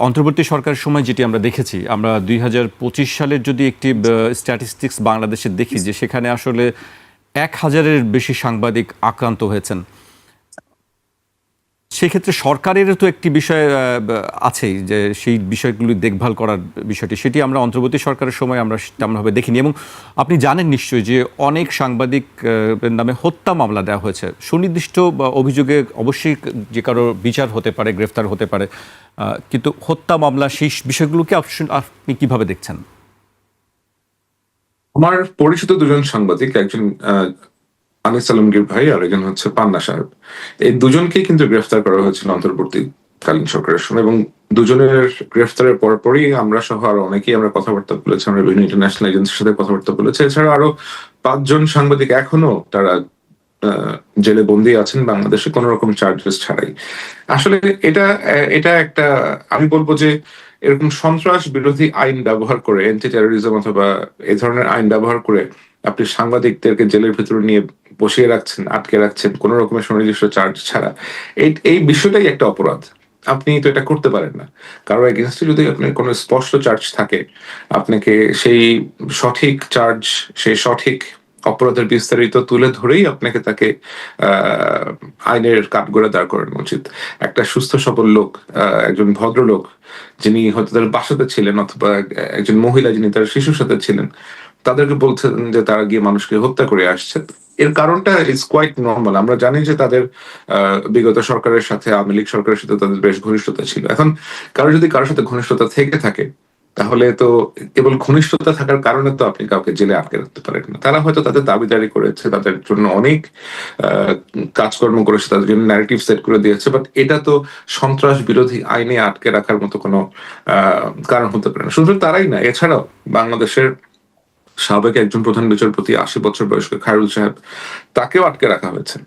অন্তর্বর্তী সরকারের সময় যেটি আমরা দেখেছি, আমরা 2025 সালের যদি একটি স্ট্যাটিস্টিক্স বাংলাদেশে দেখি, যে সেখানে আসলে 1000-এর বেশি সাংবাদিক আক্রান্ত হয়েছেন। সেক্ষেত্রে সরকারেরও তো একটি বিষয় আছেই, যে সেই বিষয়গুলি দেখভাল করার বিষয়টি, সেটি আমরা অন্তর্বর্তী সরকারের সময় আমরা তেমনভাবে দেখিনি। এবং আপনি জানেন নিশ্চয়ই যে অনেক সাংবাদিক নামে হত্যা মামলা দেওয়া হয়েছে। সুনির্দিষ্ট অভিযোগে অবশ্যই যে কারো বিচার হতে পারে, গ্রেফতার হতে পারে, কিন্তু হত্যা মামলা সেই বিষয়গুলোকে আপনি কিভাবে দেখছেন? আমার পরিচিত দুজন সাংবাদিক, একজন আনিস আলমগীর ভাই আর একজন হচ্ছে পান্না সাহেব। এই দুজনকেই কিন্তু গ্রেফতার করা হয়েছিল অন্তর্বর্তীকালীন সরকারের সময়, এবং দুজনের গ্রেফতারের পরপরই আমরা সহ আরো অনেকেই আমরা কথাবার্তা বলেছি, আমরা বিভিন্ন ইন্টারন্যাশনাল এজেন্সির সাথে কথাবার্তা বলেছি। এছাড়া আরো 5 জন সাংবাদিক এখনো তারা জেলে বন্দী আছেন বাংলাদেশে কোন রকম চার্জেস ছাড়াই। আসলে এটা এটা একটা, আমি বলবো যে এরকম সন্ত্রাস বিরোধী আইন ব্যবহার করে, এন্টি টেরোরিজম অথবা এই ধরনের আইন ব্যবহার করে আপনি সাংবাদিকদেরকে জেলের ভিতরে নিয়ে বসিয়ে রাখছেন, আটকে রাখছেন কোন রকমের সুনির্দিষ্ট চার্জ ছাড়া। এই বিষয়টাই একটা অপরাধ। আপনি তো এটা করতে পারেন না। কারো এগেনস্টে যদি আপনার কোনো স্পষ্ট চার্জ থাকে, আপনাকে সেই সঠিক চার্জ, সেই সঠিক অপরাধের বিস্তারিত তুলে ধরেই আপনাকে তাকে আইনের কাঠগড়ায় দাঁড় করানো উচিত। একটা সুস্থ সবল লোক, একজন ভদ্রলোক, যিনি হয়তো তার বাসাতে ছিলেন, অথবা একজন মহিলা যিনি তার শিশুর সাথে ছিলেন, তাদেরকে বলছেন যে তারা গিয়ে মানুষকে হত্যা করে আসছে। এর কারণটা ইজ কোয়াইট নর্মাল। আমরা জানি যে তাদের বিগত সরকারের সাথে, আওয়ামী লীগ সরকারের সাথে তাদের বেশ ঘনিষ্ঠতা ছিল। এখন কারোর সাথে ঘনিষ্ঠতা থেকে থাকে, তাহলে তো কেবল ঘনিষ্ঠতা থাকার কারণে তো আপনি কাউকে জেলে আটকে রাখতে পারেন না। তারা হয়তো তাদের দাবিদারি করেছে, তাদের জন্য অনেক কাজকর্ম করেছে, তাদের জন্য ন্যারেটিভ সেট করে দিয়েছে, বাট এটা তো সন্ত্রাস বিরোধী আইনে আটকে রাখার মতো কোনো কারণ হতে পারে না। শুধু তারাই না, এছাড়াও বাংলাদেশের সাবেক একজন প্রধান বিচারপতি, 80 বছর বয়স্ক খায়রুল সাহেব, তাকেও আটকে রাখা হয়েছে।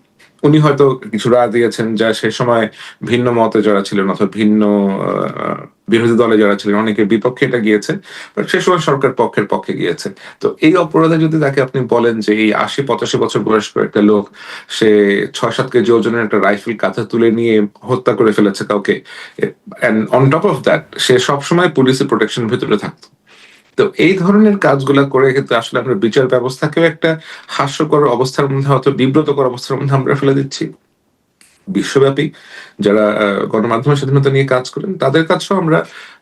উনি হয়তো কিছু রায় দিয়েছেন যা সে সময় ভিন্ন মতে যারা ছিলেন, অথবা ভিন্ন বিরোধী দলে যারা ছিলেন, অনেকের বিপক্ষে এটা গিয়েছে, বাট সে সময় সরকার পক্ষের পক্ষে গিয়েছে। তো এই অপরাধে যদি তাকে আপনি বলেন যে এই 80-85 বছর বয়স্ক একটা লোক, সে 6-7 কেজি ওজনের একটা রাইফেল কাঁধে তুলে নিয়ে হত্যা করে ফেলেছে কাউকে, and on top of that সে সবসময় পুলিশের প্রোটেকশন ভিতরে থাকতো, তো এই ধরনের কাজগুলা করে কিন্তু আসলে আমরা বিচার ব্যবস্থাকেও একটা হাস্যকর অবস্থার মধ্যে, অথবা বিব্রতকর অবস্থার মধ্যে আমরা ফেলে দিচ্ছি। বিশ্বব্যাপী যারা গণমাধ্যমের স্বাধীনতা নিয়ে কাজ করেন, তাদের কাছেও আমরা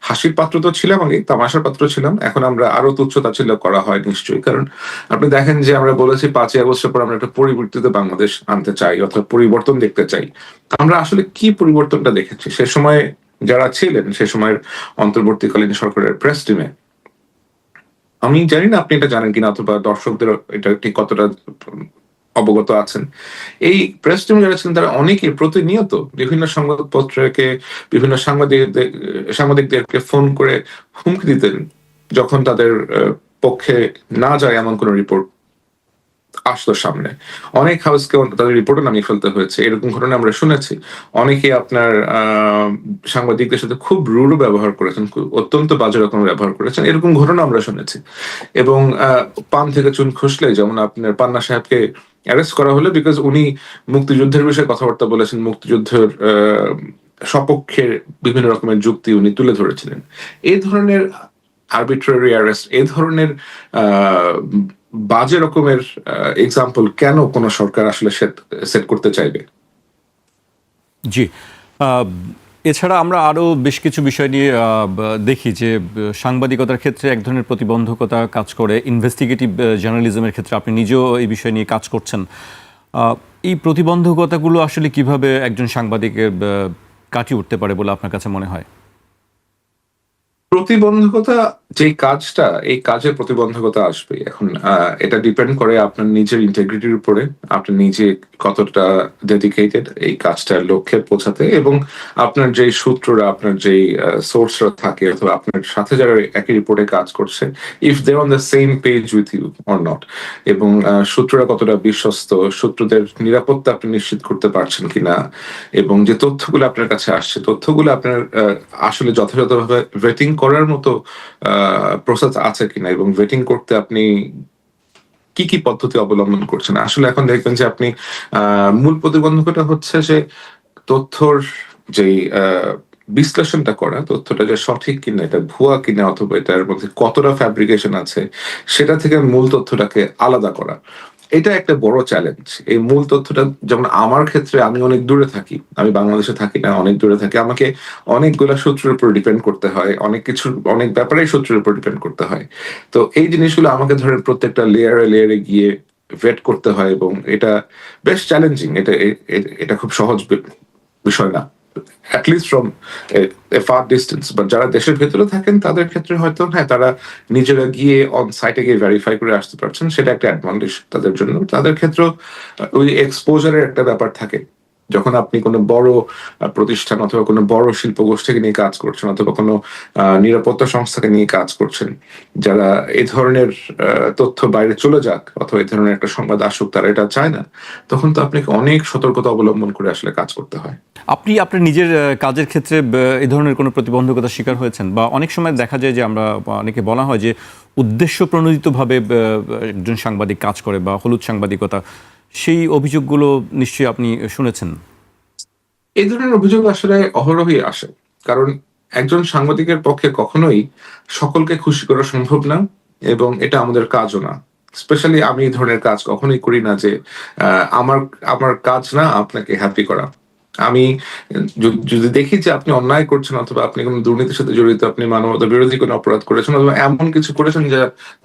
হাসির পাত্র তো ছিলাম আগে, তামাশার পাত্র ছিলাম, এখন আমরা আরো তুচ্ছ-তাচ্ছিল্য করা হয় নিশ্চয়ই। কারণ আপনি দেখেন যে আমরা বলেছি 5ই আগস্টের পর আমরা একটা পরিবর্তিত বাংলাদেশ আনতে চাই, অথবা পরিবর্তন দেখতে চাই। আমরা আসলে কি পরিবর্তনটা দেখেছি? সে সময় যারা ছিলেন, সে সময়ের অন্তর্বর্তীকালীন সরকারের প্রেস টিমে, আমি জানি না আপনি এটা জানেন কিনা, অথবা দর্শকদের এটা ঠিক কতটা অবগত আছেন। এই প্রেস টিম যারা ছিলেন তারা অনেকেই প্রতিনিয়ত বিভিন্ন সংবাদপত্রকে, বিভিন্ন সাংবাদিকদেরকে ফোন করে হুমকি দিতেন, যখন তাদের পক্ষে না যায় এমন কোন রিপোর্ট আসলো সামনে। অনেক হাউসকে তাদের রিপোর্টও নামিয়ে ফেলতে হয়েছে, এরকম ঘটনা আমরা শুনেছি। অনেকে আপনার সাংবাদিকদের সাথে খুব রূঢ় ব্যবহার করেছেন, অত্যন্ত বাজে রকম ব্যবহার করেছেন, এরকম ঘটনা আমরা শুনেছি। এবং পান থেকে চুন খসলে, যেমন আপনার পান্না সাহেবকে অ্যারেস্ট করা হলো বিকজ উনি মুক্তিযুদ্ধের বিষয়ে কথাবার্তা বলেছেন, মুক্তিযুদ্ধের সপক্ষের বিভিন্ন রকমের যুক্তি উনি তুলে ধরেছিলেন। এই ধরনের আরবিট্রারি অ্যারেস্ট, এই ধরনের বাজে রকমের এক্সাম্পল কেন কোন সরকার আসলে সেট করতে চাইবে? জি। এছাড়া আমরা আরও বেশ কিছু বিষয় নিয়ে দেখি যে সাংবাদিকতার ক্ষেত্রে এক ধরনের প্রতিবন্ধকতা কাজ করে। ইনভেস্টিগেটিভ জার্নালিজমের ক্ষেত্রে আপনি নিজেও এই বিষয় নিয়ে কাজ করছেন। এই প্রতিবন্ধকতাগুলো আসলে কিভাবে একজন সাংবাদিকের কাটিয়ে উঠতে পারে বলে আপনার কাছে মনে হয়? প্রতিবন্ধকতা, যে কাজটা, এই কাজের প্রতিবন্ধকতা আসবে। এখন এটা ডিপেন্ড করে আপনার নিজের ইন্টেগ্রিটির উপরে, আপনি নিজে কতটা ডেডিকেটেড এই কাজটার লক্ষ্যে পৌঁছাতে, এবং আপনার যেই সূত্ররা, আপনার যেই সোর্সরা থাকে, অথবা আপনার সাথে যারা একই রিপোর্টে কাজ করছে, if they on the same page with you or not, এবং সূত্ররা কতটা বিশ্বস্ত, সূত্রদের নিরাপত্তা আপনি নিশ্চিত করতে পারছেন কিনা, এবং যে তথ্যগুলো আপনার কাছে আসছে, তথ্যগুলো আপনার আসলে যথাযথভাবে ভেটিং করার মতো প্রসেস আছে কিনা, এবং ভেটিং করতে আপনি কি কি পদ্ধতি অবলম্বন করছেন। আসলে এখন দেখবেন যে আপনি মূল প্রতিবন্ধকতা হচ্ছে যে তথ্যর যেই বিশ্লেষণটা করা, তথ্যটা যে সঠিক কিনা, এটা ভুয়া কিনা, অথবা এটার মধ্যে কতটা ফ্যাব্রিকেশন আছে, সেটা থেকে মূল তথ্যটাকে আলাদা করা। এটা একটা বড় চ্যালেঞ্জ। এই মূল তথ্যটা, যেমন আমার ক্ষেত্রে আমি অনেক দূরে থাকি। আমি বাংলাদেশে থাকি না, অনেক দূরে থাকি। আমাকে অনেকগুলা সূত্রের উপর ডিপেন্ড করতে হয়। অনেক ব্যাপারেই সূত্রের উপর ডিপেন্ড করতে হয়। তো এই জিনিসগুলো আমাকে ধরেন প্রত্যেকটা লেয়ারে গিয়ে ভেট করতে হয়, এবং এটা বেশ চ্যালেঞ্জিং। এটা খুব সহজ বিষয় না। at least from a far distance, but যারা দেশের ভেতরে থাকেন তাদের ক্ষেত্রে হয়তো হ্যাঁ, তারা নিজেরা গিয়ে অন সাইটে গিয়ে ভেরিফাই করে আসতে পারছেন, সেটা একটা অ্যাডভান্টেজ তাদের জন্য। তাদের ক্ষেত্রেও ওই এক্সপোজারের একটা ব্যাপার থাকে। যখন আপনি কোনো বড় প্রতিষ্ঠান অথবা কোনো বড় শিল্প গোষ্ঠীকে নিয়ে কাজ করছেন, অথবা কোনো নিরাপত্তা সংস্থাকে নিয়ে কাজ করছেন, যারা এই ধরনের তথ্য বাইরে চলে যাক অথবা এই ধরনের একটা সংবাদ আসুক, তারা এটা চায় না, তখন তো আপনাকে অনেক সতর্কতা অবলম্বন করে আসলে কাজ করতে হয়। আপনি আপনার নিজের কাজের ক্ষেত্রে এই ধরনের কোনো প্রতিবন্ধকতার শিকার হয়েছেন? বা অনেক সময় দেখা যায় যে আমরা অনেকে বলা হয় যে উদ্দেশ্য প্রণোদিতভাবে একজন সাংবাদিক কাজ করে বা হলুদ সাংবাদিকতা, সেই অভিযোগগুলো নিশ্চয়ই আপনি শুনেছেন। এই ধরনের অভিযোগ আসলে অহরহই আসে। কারণ একজন সাংবাদিকের পক্ষে কখনোই সকলকে খুশি করা সম্ভব না, এবং এটা আমাদের কাজও না। স্পেশালি আমি এই ধরনের কাজ কখনোই করি না যে আমার আমার কাজ না আপনাকে হ্যাপি করা। আমি যদি দেখি যে আপনি অন্যায় করছেন, অথবা আপনি কোনো দুর্নীতির সাথে জড়িত, আপনি মানবতা বিরোধী কোনো অপরাধ করেছেন, অথবা এমন কিছু করেছেন যা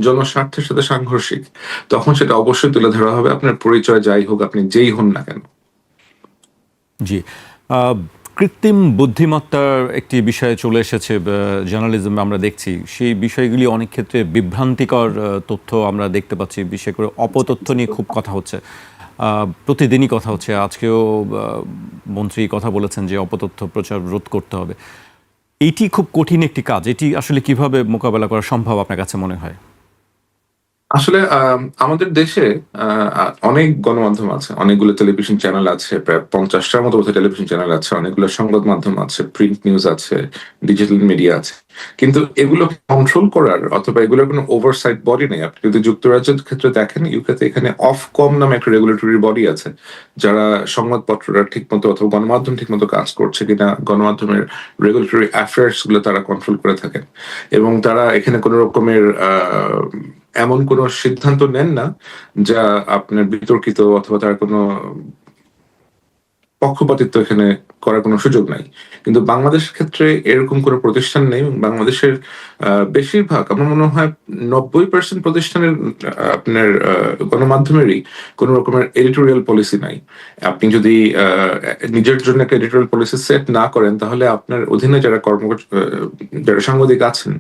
জনস্বার্থের সাথে সাংঘর্ষিক, তখন সেটা অবশ্যই তুলে ধরা হবে, আপনার পরিচয় যাই হোক, আপনি যেই হন না কেন। জি। আহ, কৃত্রিম বুদ্ধিমত্তার একটি বিষয়ে চলে এসেছে জার্নালিজমে, আমরা দেখছি সেই বিষয়গুলি অনেক ক্ষেত্রে বিভ্রান্তিকর তথ্য আমরা দেখতে পাচ্ছি। বিশেষ করে অপতথ্য নিয়ে খুব কথা হচ্ছে, প্রতিদিনই কথা হচ্ছে। আজকেও মন্ত্রী কথা বলেছেন যে অপতথ্য প্রচার রোধ করতে হবে। এইটি খুব কঠিন একটি কাজ। এটি আসলে কিভাবে মোকাবেলা করা সম্ভব আপনার কাছে মনে হয়? আসলে আমাদের দেশে অনেক গণমাধ্যম আছে, অনেকগুলো টেলিভিশন চ্যানেল আছে, প্রায় 50টার মতো বোধহয় টেলিভিশন চ্যানেল আছে, অনেকগুলো সংবাদ মাধ্যম আছে, প্রিন্ট নিউজ আছে, ডিজিটাল মিডিয়া আছে। কিন্তু এগুলো কন্ট্রোল করার অথবা এগুলোর কোনো ওভারসাইট বডি নেই। আপনি যদি যুক্তরাজ্যের ক্ষেত্রে দেখেন, ইউকেতে এখানে অফকম নামে একটা রেগুলেটরি বডি আছে, যারা সংবাদপত্ররা ঠিকমতো অথবা গণমাধ্যম ঠিকমতো কাজ করছে কিনা, গণমাধ্যমের রেগুলেটরি অ্যাফেয়ার্স গুলো তারা কন্ট্রোল করে থাকেন। এবং তারা এখানে কোনো রকমের এমন কোন সিদ্ধান্ত নেন না যা আপনার বিতর্কিত, অথবা তার কোনো পক্ষপাতিত্ব এখানে করার কোনো সুযোগ নাই। কিন্তু বাংলাদেশের ক্ষেত্রে এরকম কোনো প্রতিষ্ঠান নেই, এবং বাংলাদেশের বেশিরভাগ, আমার মনে হয় 90% প্রতিষ্ঠানের আপনার গণমাধ্যমেরই কোনো রকমের এডিটোরিয়াল পলিসি নাই। আপনি যদি নিজের জন্য একটা এডিটোরিয়াল পলিসি সেট না করেন, তাহলে আপনার অধীনে যারা সাংবাদিক আছেন,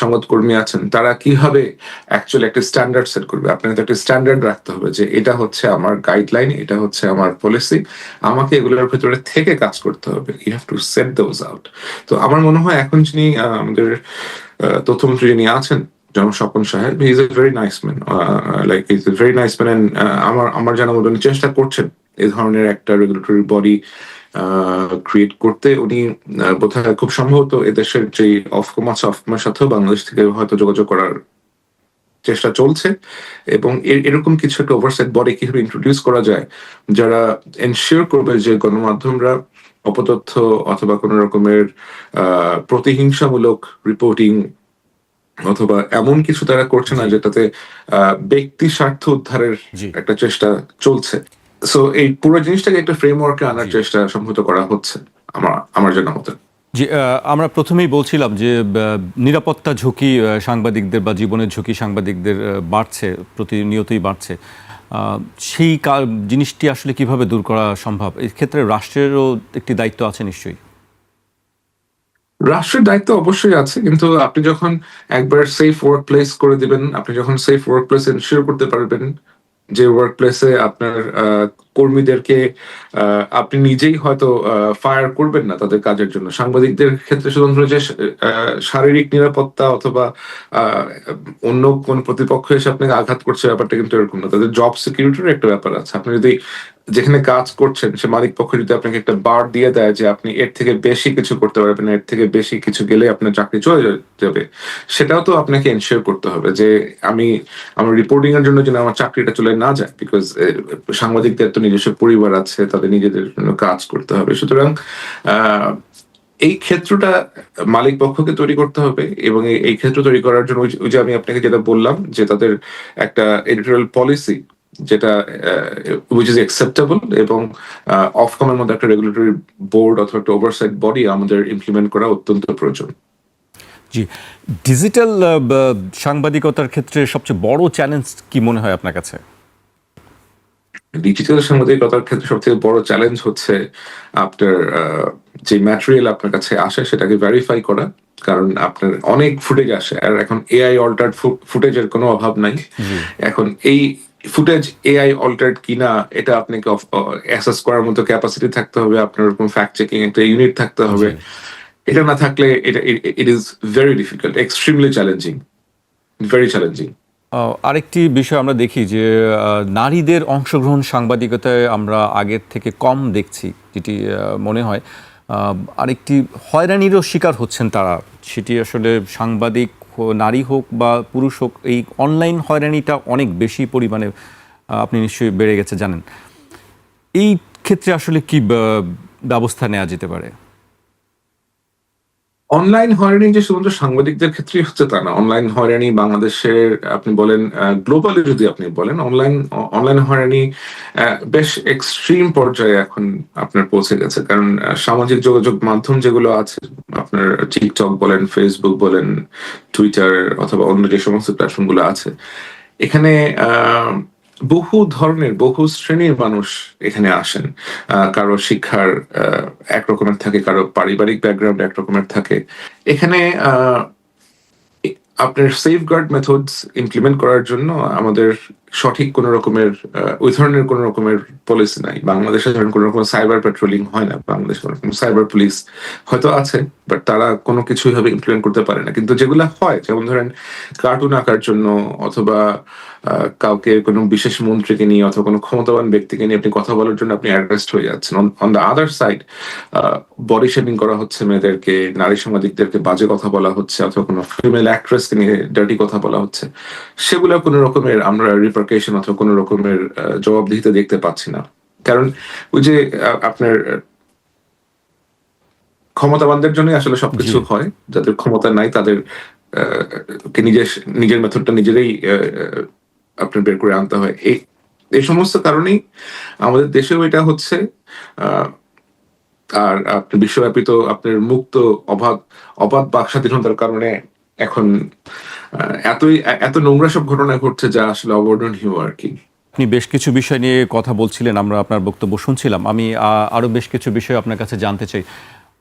সংবাদকর্মী আছেন, তারা কিভাবে অ্যাকচুয়ালি একটা স্ট্যান্ডার্ড সেট করবে? আপনার তো একটা স্ট্যান্ডার্ড রাখতে হবে যে এটা হচ্ছে আমার গাইডলাইন, এটা হচ্ছে আমার পলিসি, আমাকে এগুলোর ভেতরে থেকে কাজ করতে হবে। You have to set those out. তো আমার মনে হয় এখন যিনি আমাদের তথ্যমন্ত্রী যিনি আছেন, জনাব স্বপন সাহেব, he is a very nice man, like he is a very nice man, and আমার জানা মতো উনি চেষ্টা করছেন এই ধরনের একটা রেগুলেটরি বডি ক্রিয়েট করতে। উনি বোধহয় খুব সম্ভবত এদেশের যে অফকম আছে, অফকমের সাথেও বাংলাদেশ থেকে হয়তো যোগাযোগ করার চেষ্টা চলছে, এবং এরকম কিছু একটা ওভারসাইট বডি কিভাবে ইন্ট্রোডিউস করা যায়, যারা এনশিওর করবে যে গণমাধ্যমরা অপতথ্য অথবা কোন রকমের প্রতিহিংসামূলক রিপোর্টিং অথবা এমন কিছু তারা করছে না যেটাতে ব্যক্তি স্বার্থ উদ্ধারের জি, একটা চেষ্টা চলছে। সো এই পুরো জিনিসটাকে একটা ফ্রেমওয়ার্কে আনার জি। চেষ্টা সম্ভবত করা হচ্ছে, আমার জানা মতে। জি, আমরা প্রথমেই বলছিলাম যে নিরাপত্তা ঝুঁকি সাংবাদিকদের বা জীবনের ঝুঁকি সাংবাদিকদের বাড়ছে, প্রতিনিয়তই বাড়ছে। আহ, সেই জিনিসটি আসলে কিভাবে দূর করা সম্ভব? এক্ষেত্রে রাষ্ট্রেরও একটি দায়িত্ব আছে নিশ্চয়ই। রাষ্ট্রের দায়িত্ব অবশ্যই আছে, কিন্তু আপনি যখন একবার সেফ ওয়ার্ক প্লেস করে দিবেন, আপনি যখন সেফ ওয়ার্ক প্লেস এনশিওর করতে পারবেন, যে ওয়ার্ক প্লেসে আপনার কর্মীদেরকে আপনি নিজেই হয়তো ফায়ার করবেন না তাদের কাজের জন্য। সাংবাদিকদের ক্ষেত্রে শুধুমাত্র যে শারীরিক নিরাপত্তা অথবা আহ, অন্য কোন প্রতিপক্ষ এসে আপনাকে আঘাত করছে, ব্যাপারটা কিন্তু এরকম না। তাদের জব সিকিউরিটির একটা ব্যাপার আছে। আপনি যদি যেখানে কাজ করছেন, সে মালিক পক্ষ যদি আপনাকে একটা বার দিয়ে দেয় যে আপনি এর থেকে বেশি কিছু করতে পারবেন না, এর থেকে বেশি কিছু গেলে আপনার চাকরি চলে যাবে, সেটাও তো আপনাকে এনশিওর করতে হবে যে আমি আমার রিপোর্টিং এর জন্য যেন আমার চাকরিটা চলে না যায়। বিকজ সাংবাদিকদের তো নিজস্ব পরিবার আছে, তাদের নিজেদের জন্য কাজ করতে হবে। সুতরাং আহ এই ক্ষেত্রটা মালিক পক্ষকে তৈরি করতে হবে, এবং এই ক্ষেত্র তৈরি করার জন্য ওই যে আমি আপনাকে যেটা বললাম যে তাদের একটা এডিটোরিয়াল পলিসি যেটা উইচ ইজ অ্যাকসেপ্টেবল, এবং অফকমের মধ্যে একটা রেগুলেটরি বোর্ড অথবা একটা ওভারসাইট বডি আমাদের ইমপ্লিমেন্ট করা অত্যন্ত প্রয়োজন। জি, ডিজিটাল সাংবাদিকতার ক্ষেত্রে সবচেয়ে বড় চ্যালেঞ্জ কি মনে হয় আপনার কাছে? ডিজিটাল সাংবাদিকতার ক্ষেত্রে সবথেকে বড় চ্যালেঞ্জ হচ্ছে আপনার যে ম্যাটেরিয়াল আপনার কাছে আসে সেটাকে ভেরিফাই করা। কারণ আপনার অনেক ফুটেজ আসে, আর এখন এআই অল্টার্ড ফুটেজের কোনো অভাব নাই। জি, এখন এই ফুটেজ এআই অল্টার্ড কিনা এটা আপনাকে অ্যাসেস করার মতো ক্যাপাসিটি থাকতে হবে, আপনার ওরকম ফ্যাক্ট চেকিং একটা ইউনিট থাকতে হবে। জি। এটা না থাকলে এটা it is very difficult, extremely challenging, very challenging. আরেকটি বিষয় আমরা দেখি যে নারীদের অংশগ্রহণ সাংবাদিকতায় আমরা আগের থেকে কম দেখছি, যেটি মনে হয়। আরেকটি হয়রানিরও শিকার হচ্ছেন তারা, সেটি আসলে সাংবাদিক নারী হোক বা পুরুষ হোক, এই অনলাইন হয়রানিটা অনেক বেশি পরিমাণে আপনি নিশ্চয়ই বেড়ে গেছে জানেন। এই ক্ষেত্রে আসলে কি ব্যবস্থা নেওয়া যেতে পারে? অনলাইন হয়রানি যে শুধুমাত্র সাংবাদিকদের ক্ষেত্রেই হচ্ছে তা না। অনলাইন হয়রানি বাংলাদেশের আপনি বলেন, গ্লোবালি যদি আপনি বলেন, অনলাইন হয়রানি বেশ এক্সট্রিম পর্যায়ে এখন আপনার পৌঁছে গেছে। কারণ সামাজিক যোগাযোগ মাধ্যম যেগুলো আছে, আপনার টিকটক বলেন, ফেসবুক বলেন, টুইটার অথবা অন্য যে সমস্ত প্ল্যাটফর্ম গুলো আছে, এখানে বহু ধরনের বহু শ্রেণীর মানুষ এখানে আসেন। কারো শিক্ষার একরকমের থাকে, কারো পারিবারিক ব্যাকগ্রাউন্ড একরকমের থাকে। এখানে আপনার সেফগার্ড মেথডস ইমপ্লিমেন্ট করার জন্য আমাদের সঠিক কোন রকমের ওই ধরনের কোন রকমের পলিসি নাই। বাংলাদেশে ধরেন কোন রকম সাইবার পেট্রোলিং হয় না, বাংলাদেশে কোন রকম সাইবার পুলিশ হয়তো আছে, বাট তারা কোনো কিছুই ভাবে ইমপ্লিমেন্ট করতে পারে না। কিন্তু যেগুলো হয়, যেমন ধরেন কার্টুন আঁকার জন্য, অথবা কাউকে কোনো বিশেষ মন্ত্রীকে নিয়ে অথবা কোনো ক্ষমতাবান ব্যক্তিকে নিয়ে আপনি কথা বলার জন্য আপনি অ্যারেস্ট হয়ে যাচ্ছেন। On the other side body shaming করা হচ্ছে মেয়েদেরকে, নারী সাংবাদিকদেরকে বাজে কথা বলা হচ্ছে, অথবা কোনো ফিমেল অ্যাক্ট্রেসকে নিয়ে ডার্টি কথা বলা হচ্ছে। সেগুলো কোনো রকমের আমরা রিপারকেশন অথবা কোনো রকমের জবাবদিহিতা দেখতে পাচ্ছি না। কারণ ওই যে আপনার ক্ষমতাবানদের জন্য আসলে জি। সবকিছু হয়, যাদের ক্ষমতা নাই তাদের কে নিজের মেথডটা নিজেরাই আপনার বের করে আনতে হয়। এই সমস্ত কারণেই আমাদের দেশেও এটা হচ্ছে। আহ, আর আপনার বিশ্বব্যাপী তো আপনার মুক্ত অবাধ অবাধ বাক স্বাধীনতার কারণে এখন এত নোংরা সব ঘটনা ঘটছে যা আসলে অবর্ণনীয় আর কি। আপনি বেশ কিছু বিষয় নিয়ে কথা বলছিলেন, আমরা আপনার বক্তব্য শুনছিলাম। আমি আরও বেশ কিছু বিষয় আপনার কাছে জানতে চাই।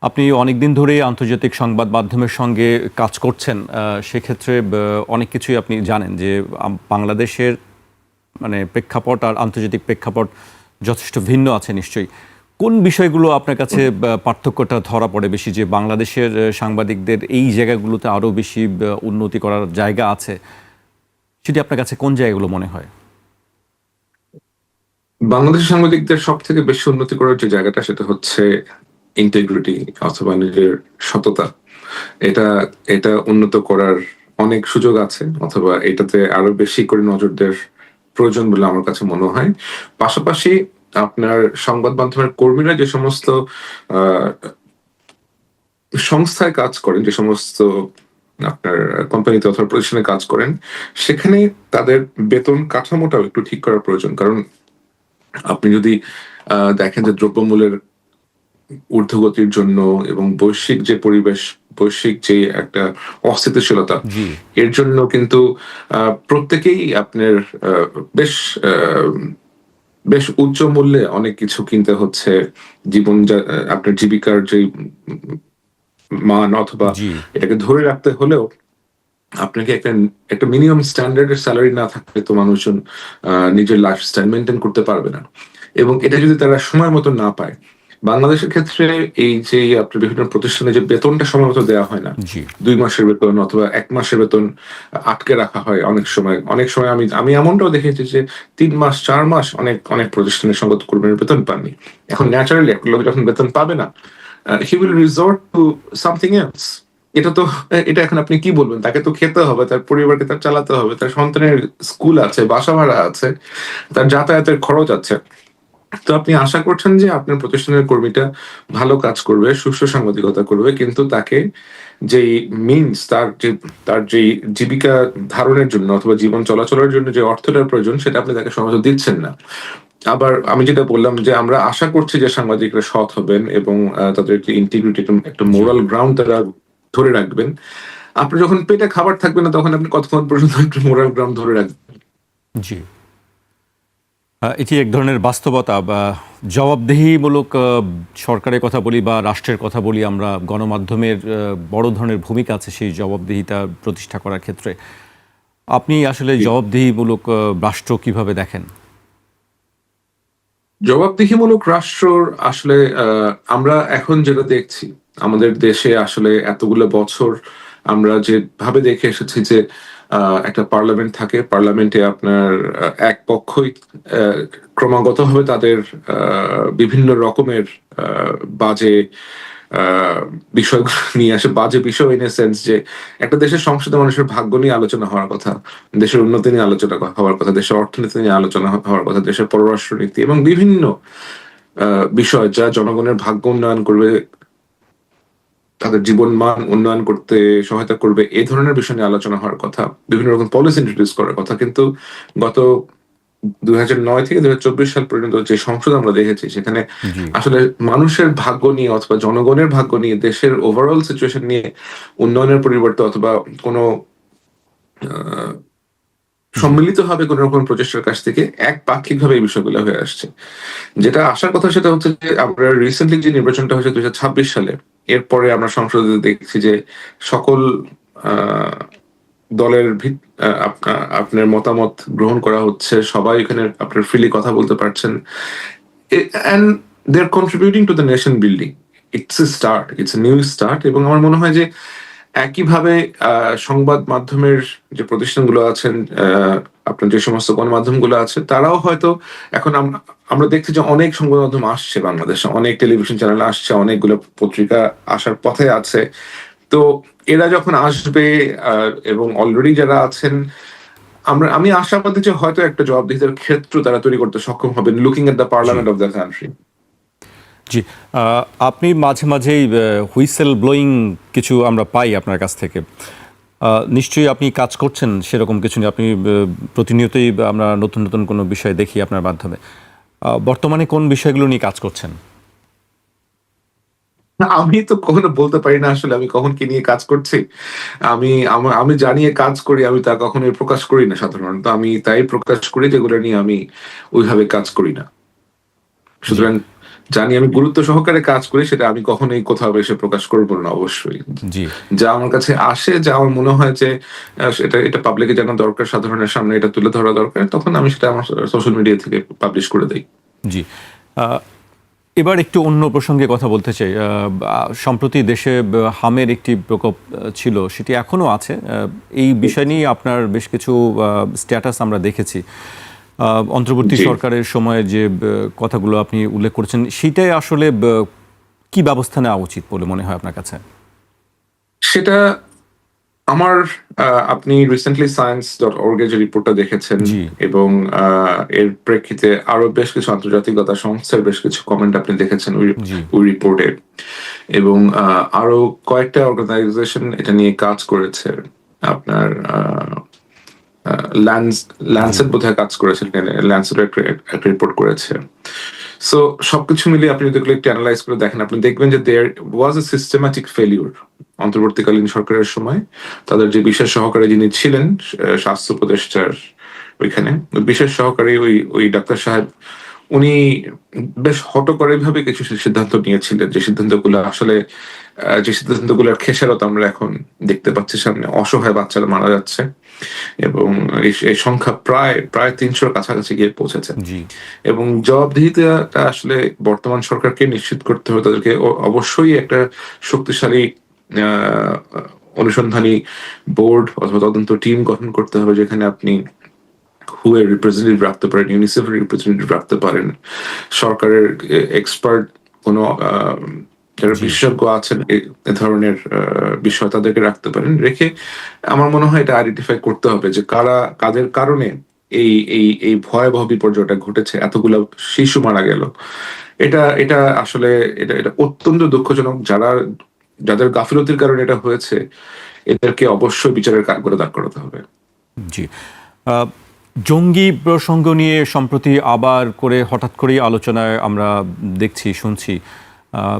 আপনি অনেকদিন ধরেই আন্তর্জাতিক সংবাদ মাধ্যমের সঙ্গে কাজ করছেন, সেক্ষেত্রে অনেক কিছুই আপনি জানেন যে বাংলাদেশের মানে প্রেক্ষাপট আর আন্তর্জাতিক প্রেক্ষাপট যথেষ্ট ভিন্ন আছে নিশ্চয়ই। কোন বিষয়গুলো আপনার কাছে পার্থক্যটা ধরা পড়ে বেশি, যে বাংলাদেশের সাংবাদিকদের এই জায়গাগুলোতে আরও বেশি উন্নতি করার জায়গা আছে, সেটি আপনার কাছে কোন জায়গাগুলো মনে হয়? বাংলাদেশের সাংবাদিকদের সব থেকে বেশি উন্নতি করার যে জায়গাটা সেটা হচ্ছে ইন্টিগ্রিটি অথবা নিজের সততা। এটা এটা উন্নত করার অনেক সুযোগ আছে, অথবা এটাতে আরো বেশি করে নজর দেওয়ার প্রয়োজন বলে আমার কাছে মনে হয়। পাশাপাশি আপনার সংবাদ মাধ্যমের কর্মীরা যে সমস্ত আহ, সংস্থায় কাজ করেন, যে সমস্ত আপনার কোম্পানিতে অথবা প্রতিষ্ঠানে কাজ করেন, সেখানে তাদের বেতন কাঠামোটাও একটু ঠিক করার প্রয়োজন। কারণ আপনি যদি দেখেন যে দ্রব্যমূল্যের ঊর্ধ্বগতির জন্য এবং বৈশ্বিক যে পরিবেশ, বৈশ্বিক যে একটা অস্থিতিশীলতা, জি, এর জন্য কিন্তু প্রত্যেকেই আপনার আহ, বেশ আহ, বেশ উচ্চ মূল্যে অনেক কিছু কিনতে হচ্ছে। আপনার জীবিকার যে মান অথবা জি। এটাকে ধরে রাখতে হলেও আপনাকে একটা একটা মিনিমাম স্ট্যান্ডার্ডের স্যালারি না থাকলে তো মানুষজন নিজের লাইফস্টাইল মেনটেন করতে পারবে না। এবং এটা যদি তারা সময় মতো না পায়, বাংলাদেশের ক্ষেত্রে এই যে আপনার বিভিন্ন প্রতিষ্ঠানে যে বেতনটা সময় মতো দেওয়া হয় না, জি, 2 মাসের বেতন অথবা 1 মাসের বেতন আটকে রাখা হয় অনেক সময় আমি আমি এমনটাও দেখেছি যে 3 মাস 4 মাস অনেক অনেক প্রতিষ্ঠানের সংবাদ কর্মীর বেতন পাননি। এখন ন্যাচারালি একটা লোক যখন বেতন পাবে না, he will resort to something else. এটা তো এটা এখন আপনি কি বলবেন, তাকে তো খেতে হবে, তার পরিবারকে তার চালাতে হবে, তার সন্তানের স্কুল আছে, বাসা ভাড়া আছে, তার যাতায়াতের খরচ আছে। তো আপনি আশা করছেন যে আপনার প্রতিষ্ঠানের কর্মীটা ভালো কাজ করবে, সুষ্ঠু সাংবাদিকতা করবে, কিন্তু তাকে যেই মিনস তার যেই জীবিকা ধারণের জন্য অথবা জীবন চলাচলের জন্য যে অর্থটার প্রয়োজন সেটা আপনি তাকে সহজে দিচ্ছেন না। আবার আমি যেটা বললাম যে আমরা আশা করছি যে সাংবাদিকরা সৎ হবেন এবং তাদের যে ইন্টিগ্রিটি, একটা জি, মোরাল গ্রাউন্ড তারা ধরে রাখবেন। আপনি যখন পেটে খাবার থাকবে না তখন আপনি কতক্ষণ পর্যন্ত একটা মোরাল গ্রাউন্ড ধরে রাখবেন? জি। এটি এক ধরনের বাস্তবতা বা জবাবদিহিমূলক সরকারের কথা বলি বা রাষ্ট্রের কথা বলি আমরা, গণমাধ্যমের বড় ধরনের ভূমিকা আছে সেই জবাবদিহিতা প্রতিষ্ঠা করার ক্ষেত্রে। আপনি আসলে জি। জবাবদিহিমূলক রাষ্ট্র কিভাবে দেখেন? জবাবদিহিমূলক রাষ্ট্রর আসলে আমরা এখন যেটা দেখছি, আমাদের দেশে আসলে এতগুলো বছর আমরা যেভাবে দেখে এসেছি যে একটা পার্লামেন্ট থাকে। পার্লামেন্টে আপনার এক পক্ষই আ ক্রমাগতভাবে তাদের বিভিন্ন রকমের আ বাজে আ বিষয়গুলো নিয়ে আসে। বাজে বিষয় ইন a সেন্স যে একটা দেশের সংসদে মানুষের ভাগ্য নিয়ে আলোচনা হওয়ার কথা। দেশের উন্নতি নিয়ে আলোচনা হওয়ার কথা, দেশের অর্থনীতি নিয়ে আলোচনা হওয়ার কথা, দেশের পররাষ্ট্রনীতি এবং বিভিন্ন আ বিষয় যা জনগণের ভাগ্য উন্নয়ন করবে, তাদের জীবন মান উন্নয়ন করতে সহায়তা করবে, এ ধরনের বিষয় নিয়ে আলোচনা হওয়ার কথা। বিভিন্ন রকম পলিসি ইন্ট্রোডিউস করার কথা। কিন্তু গত ২০০৯ থেকে ২০২৪ সাল পর্যন্ত যে সংসদ আমরা দেখেছি সেখানে জি, আসলে মানুষের ভাগ্য নিয়ে অথবা জনগণের ভাগ্য নিয়ে, দেশের ওভারঅল সিচুয়েশন নিয়ে উন্নয়নের পরিবর্তে অথবা কোনো আ জি, সম্মিলিতভাবে কোন রকম প্রচেষ্টার কাছ থেকে একপাক্ষিকভাবে এই বিষয়গুলো হয়ে আসছে। যেটা আসার কথা সেটা হচ্ছে যে আমরা রিসেন্টলি যে নির্বাচনটা হয়েছে ২০২৬ সালে, এরপরে আমরা সংসদে দেখছি যে সকল আ দলের আপনার মতামত গ্রহণ করা হচ্ছে। সবাই এখানে আপনার ফ্রিলি কথা বলতে পারছেন। And they are contributing to the nation building. It's a start, it's a new start এবং আমার মনে হয় যে একইভাবে সংবাদ মাধ্যমের যে প্রতিষ্ঠানগুলো আছেন, আপনার যে সমস্ত গণমাধ্যমগুলো আছে তারাও হয়তো এখন আমরা দেখছি যে অনেক সংবাদ মাধ্যম আসছে বাংলাদেশে। অনেক টেলিভিশন চ্যানেল আসছে, অনেকগুলো পত্রিকা আসার পথে আছে। তো এরা যখন আসবে এবং অলরেডি যারা আছেন, আমি আশাবাদী যে হয়তো একটা জবাবদিহিতার ক্ষেত্র তারা তৈরি করতে সক্ষম হবেন লুকিং এট দ্য জি, পার্লামেন্ট অফ দ্য কান্ট্রি। জি। আ আপনি মাঝে, মাঝেই হুইসেল ব্লোয়িং কিছু আমরা পাই আপনার কাছ থেকে। নিশ্চয়ই আপনি কাজ করছেন সেরকম কিছু নিয়ে। আপনি প্রতিনিয়তই আমরা নতুন, নতুন কোনো বিষয় দেখি আপনার মাধ্যমে। বর্তমানে কোন বিষয়গুলো নিয়ে কাজ করছেন? না, আমি তো কখনো বলতে পারি না আসলে আমি কখন কি নিয়ে কাজ করছি। আমি যা নিয়ে কাজ করি আমি তা কখনোই প্রকাশ করি না সাধারণত। আমি তাই প্রকাশ করি যেগুলো নিয়ে আমি ওইভাবে কাজ করি না। জি, সুতরাং যা নিয়ে আমি গুরুত্ব সহকারে কাজ করি সেটা আমি কখনোই কোথাও এসে প্রকাশ করব না অবশ্যই। জি, যা আমার কাছে আসে, যা আমার মনে হয় যে এটা পাবলিকে জানানো দরকার, সাধারণের সামনে এটা তুলে ধরা দরকার, তখন আমি সেটা আমার সোশ্যাল মিডিয়া থেকে পাবলিশ করে দেই। জি। আ এবার একটু অন্য প্রসঙ্গে কথা বলতে চাই। সম্প্রতি দেশে হামের একটি প্রকোপ ছিল, সেটি এখনো আছে। এই বিষয় নিয়ে আপনার বেশ কিছু স্ট্যাটাস আমরা দেখেছি। অন্তর্বর্তী জি। সরকারের সময়ে যে কথাগুলো আপনি উল্লেখ করেছেন, সেটাই আসলে কি ব্যবস্থা নেওয়া উচিত বলে মনে হয় আপনার কাছে? সেটা আমার আপনি রিসেন্টলি science.org এ যে রিপোর্টটা দেখেছেন জি, এবং এর প্রেক্ষিতে আরো বেশ কিছু আন্তর্জাতিকতা সংস্থার বেশ কিছু কমেন্ট আপনি দেখেছেন জি, ওই রিপোর্টে এবং আরো কয়েকটা অর্গানাইজেশন এটা নিয়ে কাজ করেছে। আপনার আ ল্যান্স জি, ল্যান্সেট বোধহয় কাজ করেছে। ল্যান্সেট একটা রিপোর্ট করেছে। সো সবকিছু মিলিয়ে আপনি যদি এগুলো একটু এনালাইজ করে দেখেন, আপনি দেখবেন যে দেয়ার ওয়াজ এ সিস্টেম্যাটিক ফেলিউর অন্তর্বর্তীকালীন সরকারের সময়। তাদের যে বিশেষ সহকারী যিনি ছিলেন স্বাস্থ্য উপদেষ্টার ওইখানে, বিশেষ সহকারী ওই ডাক্তার সাহেব, উনি বেশ হঠকারীভাবে কিছু সিদ্ধান্ত নিয়েছিলেন। যে সিদ্ধান্তগুলোর খেসারত আমরা এখন দেখতে পাচ্ছি সামনে। অসহায় বাচ্চারা মারা যাচ্ছে এবং এই সংখ্যা প্রায় ৩০০ র কাছাকাছি গিয়ে পৌঁছেছে। জি, এবং জবাবদিহিতাটা আসলে বর্তমান সরকারকে নিশ্চিত করতে হবে। তাদেরকে অবশ্যই একটা শক্তিশালী আ অনুসন্ধানী বোর্ড অথবা তদন্ত টিম গঠন করতে হবে যেখানে আপনি WHO এর রিপ্রেজেন্টেটিভ রাখতে পারেন, ইউনিসেফ এর রিপ্রেজেন্টেটিভ রাখতে পারেন। সরকারের এক্সপার্ট কোনো যারা জি, বিশেষজ্ঞ আছেন এ ধরনের বিষয় তাদেরকে রাখতে পারেন। রেখে আমার মনে হয় এটা আইডেন্টিফাই করতে হবে যে কাদের কারণে এই এই এই ভয়াবহ বিপর্যয়টা ঘটেছে, এতগুলো শিশু মারা গেল, এটা এটা আসলে এটা অত্যন্ত দুঃখজনক। যাদের গাফিলতির কারণে এটা হয়েছে, এদেরকে অবশ্যই বিচারের কাঠগড়ে দাঁড় করাতে হবে। জি। আহ, জঙ্গি প্রসঙ্গ নিয়ে সম্প্রতি আবার করে হঠাৎ করেই আলোচনায় আমরা দেখছি, শুনছি। আহ,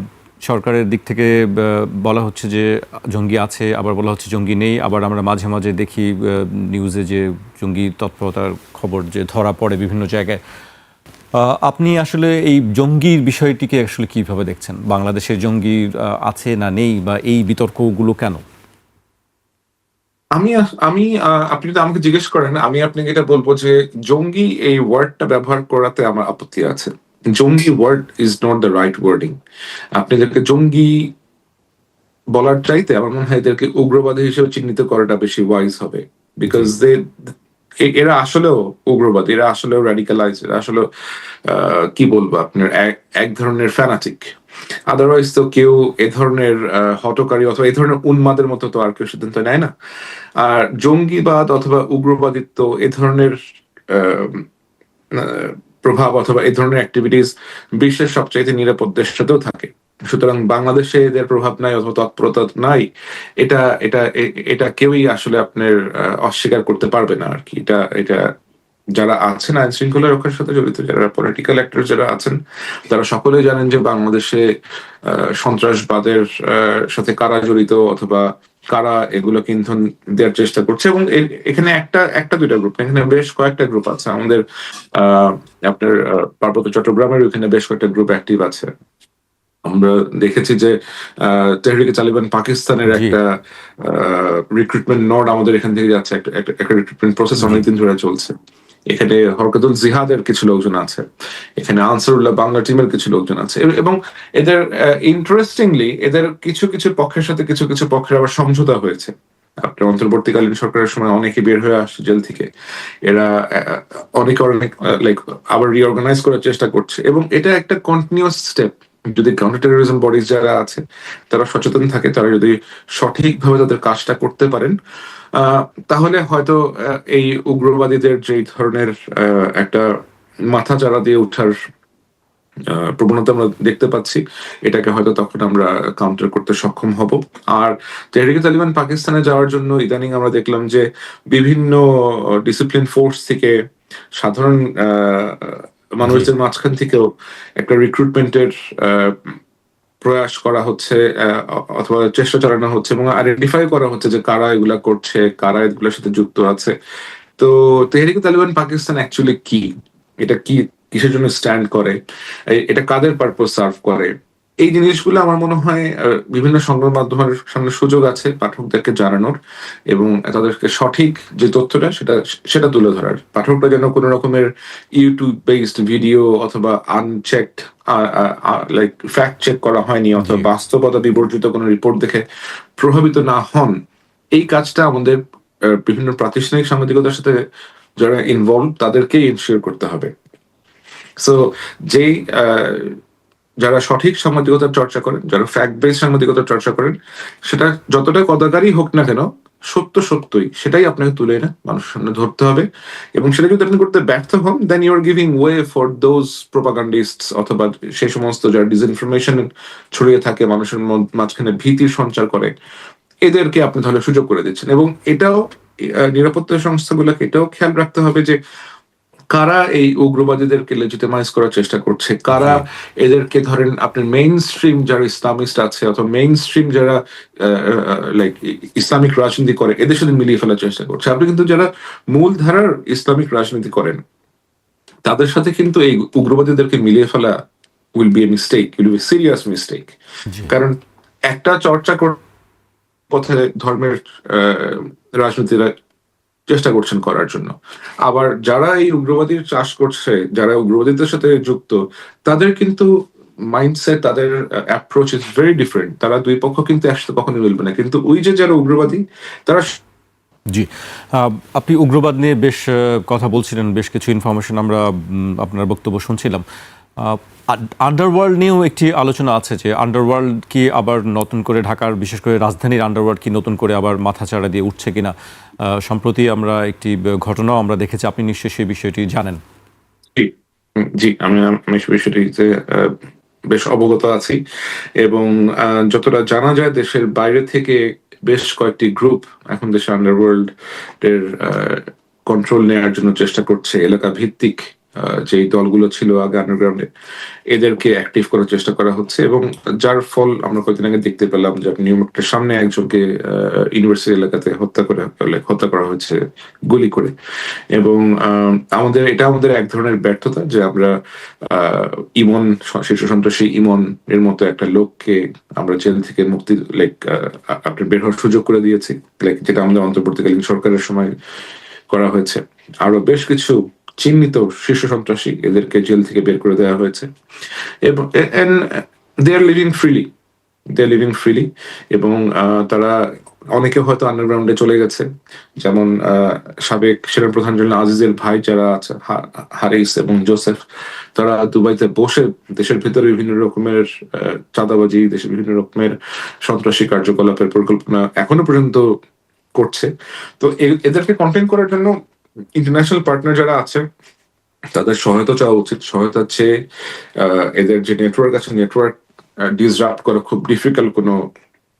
সরকারের দিক থেকে বলা হচ্ছে যে জঙ্গি আছে, আবার বলা হচ্ছে জঙ্গি নেই, আবার আমরা মাঝে মাঝে দেখি নিউজে যে জঙ্গি তৎপরতার খবর যে ধরা পড়ে বিভিন্ন জায়গায়। আপনি আসলে এই জঙ্গির বিষয়টিকে আসলে কিভাবে দেখছেন? বাংলাদেশের জঙ্গি আছে না নেই, বা এই বিতর্কগুলো কেন? আমি আমি আপনি যদি আমাকে জিজ্ঞেস করেন, আমি আপনাকে এটা বলবো যে জঙ্গি এই ওয়ার্ডটা ব্যবহার করাতে আমার আপত্তি আছে। জঙ্গি word is not the right wording. আপনি এদেরকে জঙ্গি বলার চাইতে আমার মনে হয় এদেরকে উগ্রবাদী হিসেবে চিহ্নিত করাটা বেশি ওয়াইজ হবে। বিকজ এরা আসলেও উগ্রবাদী, এরা আসলেও র্যাডিকালাইজ, এরা আসলে কি বলবো আপনার এক ধরনের ফ্যানাটিক। আদারওয়াইজ তো কেউ এ ধরনের হটকারী অথবা এই ধরনের উন্মাদের মতো তো আর কেউ সিদ্ধান্ত নেয় না। আর জঙ্গিবাদ অথবা উগ্রবাদিত্ব এ ধরনের আহ, আহ, প্রভাব অথবা এই ধরনের অ্যাক্টিভিটিস বিশ্বের সবচাইতে নিরাপদ দেশটাতেও থাকে। সুতরাং বাংলাদেশে এদের প্রভাব নাই অথবা তৎপরতা নাই, এটা এটা এটা কেউই আসলে আপনার অস্বীকার করতে পারবে না আর কি। এটা এটা যারা আছেন আইন শৃঙ্খলা রক্ষার সাথে জড়িত, যারা পলিটিক্যাল অ্যাক্টর যারা আছেন, তারা সকলেই জানেন যে বাংলাদেশে সন্ত্রাসবাদের সাথে কারা জড়িত অথবা কারা এগুলোকে ইন্ধন দেওয়ার চেষ্টা করছে। এবং এখানে একটা একটা দুইটা গ্রুপ, এখানে বেশ কয়েকটা গ্রুপ আছে। আমাদের আপনার পার্বত্য চট্টগ্রামের ওখানে বেশ কয়েকটা গ্রুপ অ্যাক্টিভ আছে। আমরা দেখেছি যে তেহরিকে তালিবান পাকিস্তানের জি, একটা রিক্রুটমেন্ট নোড আমাদের এখান থেকে যাচ্ছে, একটা রিক্রুটমেন্ট প্রসেস জি, অনেকদিন ধরে চলছে। এখানে হরকতুল জিহাদের কিছু লোকজন আছে, এখানে আনসারুল্লাহ বাংলা টিমের কিছু লোকজন আছে। এবং এদের ইন্টারেস্টিংলি এদের কিছু কিছু পক্ষের সাথে কিছু কিছু পক্ষের আবার সমঝোতা হয়েছে। আপনার অন্তর্বর্তীকালীন সরকারের সময় অনেকে বের হয়ে আসছে জেল থেকে, এরা অনেকে অনেক লাইক আবার রিঅর্গানাইজ করার চেষ্টা করছে। এবং এটা একটা কন্টিনিউয়াস স্টেপ। যদি কাউন্টার টেরোরিজম বডিজ যারা আছে তারা সচেতন থাকে, তারা যদি সঠিকভাবে তাদের কাজটা করতে পারেন, আহ, তাহলে হয়তো এই উগ্রবাদীদের যে ধরনের একটা মাথা চারা দিয়ে ওঠার প্রবণতা আমরা দেখতে পাচ্ছি, এটাকে হয়তো তখন আমরা কাউন্টার করতে সক্ষম হব। আর তেহরিকে তালিবান পাকিস্তানে যাওয়ার জন্য ইদানিং আমরা দেখলাম যে বিভিন্ন ডিসিপ্লিন ফোর্স থেকে, সাধারণ জি, মানুষদের মাঝখান থেকেও একটা রিক্রুটমেন্টের প্রয়াস করা হচ্ছে, অথবা চেষ্টা চালানো হচ্ছে এবং আইডেন্টিফাই করা হচ্ছে যে কারা এগুলা করছে, কারা এগুলোর সাথে যুক্ত আছে। তো তেহরিকে তালিবান পাকিস্তান অ্যাকচুয়ালি কি, এটা কি, কিসের জন্য স্ট্যান্ড করে, এটা কাদের পারপোজ সার্ভ করে, এই জিনিসগুলো আমার মনে হয় বিভিন্ন সংবাদ মাধ্যমের সামনে সুযোগ আছে পাঠকদেরকে জানানোর এবং তাদেরকে সঠিক যে তথ্যটা সেটা সেটা তুলে ধরার। পাঠকরা যেন কোনো রকমের ইউটিউব বেসড ভিডিও অথবা আনচেকড লাইক ফ্যাক্ট চেক করা হয়নি জি, অথবা বাস্তবতা বিবর্জিত কোনো রিপোর্ট দেখে প্রভাবিত না হন, এই কাজটা আমাদের বিভিন্ন প্রাতিষ্ঠানিক সাংবাদিকতার সাথে যারা ইনভলভ তাদেরকেই ইনশিওর করতে হবে। সো যেই যারা সঠিক সাংবাদিকতার চর্চা করেন, যারা ফ্যাক্ট বেস সাংবাদিকতার চর্চা করেন, সেটা যতটা কদাকারই হোক না কেন, সত্য সত্যই সেটাই আপনাকে তুলে এনে মানুষের সামনে ধরতে হবে। এবং সেটা যদি আপনি করতে ব্যর্থ হন, then you are giving way for those propagandist অথবা সেই সমস্ত যারা ডিসইনফরমেশন ছড়িয়ে থাকে, মানুষের মাঝখানে ভীতির সঞ্চার করে, এদেরকে আপনি তাহলে সুযোগ করে দিচ্ছেন। এবং এটাও নিরাপত্তা সংস্থাগুলোকে এটাও খেয়াল রাখতে হবে যে কারা এই উগ্রবাদীদেরকে লেজিটিমাইজ করার চেষ্টা করছে, জি, কারা এদেরকে ধরেন আপনার মেইন স্ট্রিম যারা ইসলামিস্ট আছে অথবা মেইন স্ট্রিম যারা লাইক ইসলামিক রাজনীতি করে এদের সাথে মিলিয়ে ফেলার চেষ্টা করছে। আপনি কিন্তু যারা মূল ধারার ইসলামিক রাজনীতি করেন তাদের সাথে কিন্তু এই উগ্রবাদীদেরকে মিলিয়ে ফেলা will be a mistake, will be serious mistake. জি, কারণ একটা চর্চা পথে ধর্মের রাজনীতিরা চেষ্টা করছেন করার জন্য, আবার যারা এই উগ্রবাদীর চাষ করছে, যারা উগ্রবাদীদের সাথে যুক্ত, তাদের কিন্তু মাইন্ডসেট, তাদের অ্যাপ্রোচ ইজ ভেরি ডিফারেন্ট। তারা দুই পক্ষ কিন্তু একসাথে কখনোই মিলবে না। কিন্তু ওই যে যারা উগ্রবাদী তারা জি। আপনি উগ্রবাদ নিয়ে বেশ কথা বলছিলেন, বেশ কিছু ইনফরমেশন আমরা আপনার বক্তব্য শুনছিলাম। আন্ডারওয়ার্ল্ড নিয়েও একটি আলোচনা আছে যে আন্ডারওয়ার্ল্ড কি আবার নতুন করে ঢাকার বিশেষ করে রাজধানীর আন্ডারওয়ার্ল্ড কি নতুন করে আবার মাথাচাড়া দিয়ে উঠছে কিনা। সম্প্রতি আমরা একটি ঘটনাও আমরা দেখেছি, আপনি নিশ্চয়ই সেই বিষয়টি জানেন। জি, জি, আমি আমি সে বিষয়টিতে বেশ অবগত আছি এবং যতটা জানা যায় দেশের বাইরে থেকে বেশ কয়েকটি গ্রুপ এখন দেশের আন্ডারওয়ার্ল্ড এর কন্ট্রোল নেয়ার জন্য চেষ্টা করছে। এলাকা ভিত্তিক যেই দলগুলো ছিল আগে আন্ডারগ্রাউন্ডে, এদেরকে অ্যাক্টিভ করার চেষ্টা করা হচ্ছে এবং যার ফল আমরা কয়েকদিন আগে দেখতে পেলাম যে নিউ মার্কেটের সামনে একজনকে ইউনিভার্সিটি এলাকাতে হত্যা করা হয়েছে গুলি করে। এবং আমাদের এক ধরনের ব্যর্থতা যে আমরা ইমন, শীর্ষ সন্ত্রাসী ইমন এর মতো একটা লোককে আমরা জেল থেকে মুক্তি আপনি বের হওয়ার সুযোগ করে দিয়েছি, যেটা আমাদের অন্তর্বর্তীকালীন সরকারের সময় করা হয়েছে। আরো বেশ কিছু চিহ্নিত শীর্ষ সন্ত্রাসী এদেরকে জেল থেকে বের করে দেওয়া হয়েছে এবং দে আর লিভিং ফ্রিলি এবং তারা অনেকে হয়তো আন্ডারগ্রাউন্ডে চলে গেছে, যেমন সাবেক সেনাপ্রধান জেনারেল আজিজের ভাই যারা আছে, হারিস এবং জোসেফ, তারা দুবাইতে বসে দেশের ভিতরে বিভিন্ন রকমের চাঁদাবাজি, দেশের বিভিন্ন রকমের সন্ত্রাসী কার্যকলাপের পরিকল্পনা এখনো পর্যন্ত করছে। তো এদেরকে কন্টেইন করার জন্য ইন্টারন্যাশনাল পার্টনার যারা আছে তাদের সহায়তা চাওয়া উচিত। সহায়তা চেয়ে এদের যে নেটওয়ার্ক আছে, নেটওয়ার্ক ডিসরাপ্ট করা খুব ডিফিকাল্ট কোনো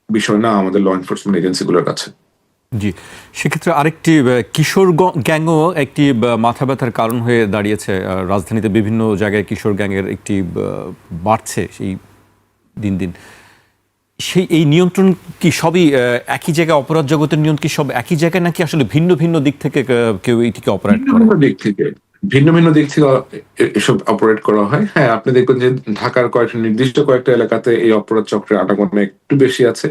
বিষয় না আমাদের ল এনফোর্সমেন্ট এজেন্সিগুলোর কাছে। জি, সেক্ষেত্রে আরেকটি কিশোর গ্যাংও একটি মাথা ব্যথার কারণ হয়ে দাঁড়িয়েছে। রাজধানীতে বিভিন্ন জায়গায় কিশোর গ্যাংয়ের একটি বাড়ছে সেই দিন দিন। এই নিয়ন্ত্রণ কি সবই একই জায়গায়, অপরাধ জগতের নিয়ন্ত্রণ কি সব একই জায়গায় নাকি আসলে ভিন্ন ভিন্ন দিক থেকে কেউ এটিকে অপারেট করে? ভিন্ন ভিন্ন দিক থেকে এসব অপারেট করা হয়। হ্যাঁ, আপনি দেখবেন যে ঢাকার নির্দিষ্ট কয়েকটা এলাকাতে এই অপরাধ চক্রের আনাগোনা একটু বেশি আছে,